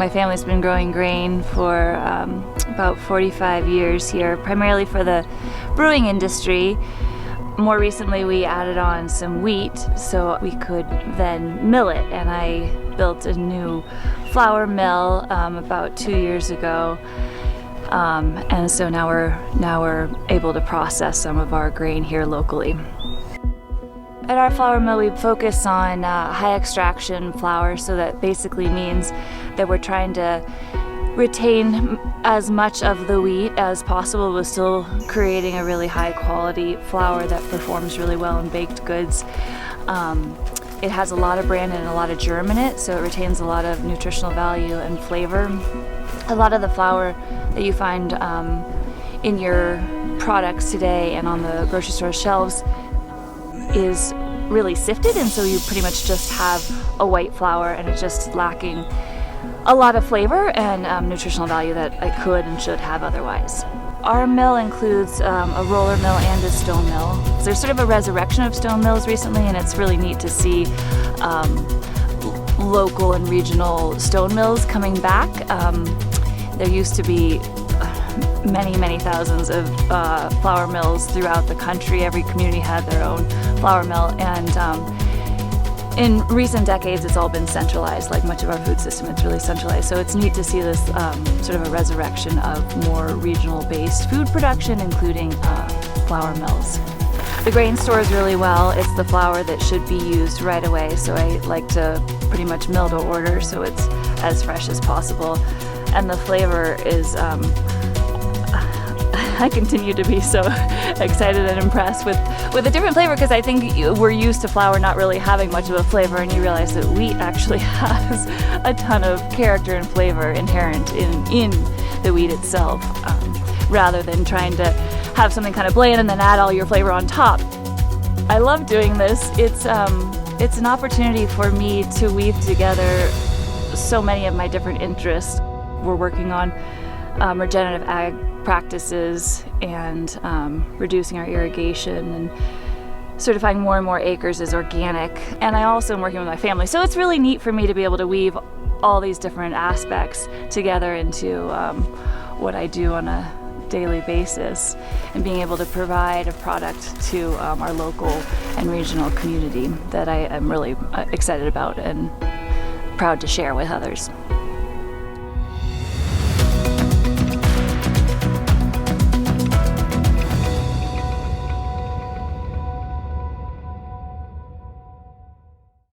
My family's been growing grain for about 45 years here, primarily for the brewing industry. More recently we added on some wheat so we could then mill it, and I built a new flour mill about 2 years ago. And so now we're able to process some of our grain here locally. At our flour mill, we focus on high extraction flour, so that basically means that we're trying to retain as much of the wheat as possible, but still creating a really high quality flour that performs really well in baked goods. It has a lot of bran and a lot of germ in it, so it retains a lot of nutritional value and flavor. A lot of the flour that you find in your products today and on the grocery store shelves is really sifted, and so you pretty much just have a white flour, and it's just lacking a lot of flavor and nutritional value that it could and should have otherwise. Our mill includes a roller mill and a stone mill. So there's sort of a resurrection of stone mills recently, and it's really neat to see local and regional stone mills coming back. There used to be many thousands of flour mills throughout the country. Every community had their own flour mill, and in recent decades it's all been centralized. Like much of our food system, it's really centralized. So it's neat to see this sort of a resurrection of more regional based food production, including flour mills. The grain stores really well. It's the flour that should be used right away, so I like to pretty much mill to order so it's as fresh as possible. And the flavor is I continue to be so excited and impressed with a different flavor, because I think we're used to flour not really having much of a flavor, and you realize that wheat actually has a ton of character and flavor inherent in the wheat itself, rather than trying to have something kind of bland and then add all your flavor on top. I love doing this. It's an opportunity for me to weave together so many of my different interests. We're working on regenerative ag practices and reducing our irrigation and certifying more and more acres as organic. And I also am working with my family. So it's really neat for me to be able to weave all these different aspects together into what I do on a daily basis, and being able to provide a product to our local and regional community that I am really excited about and proud to share with others.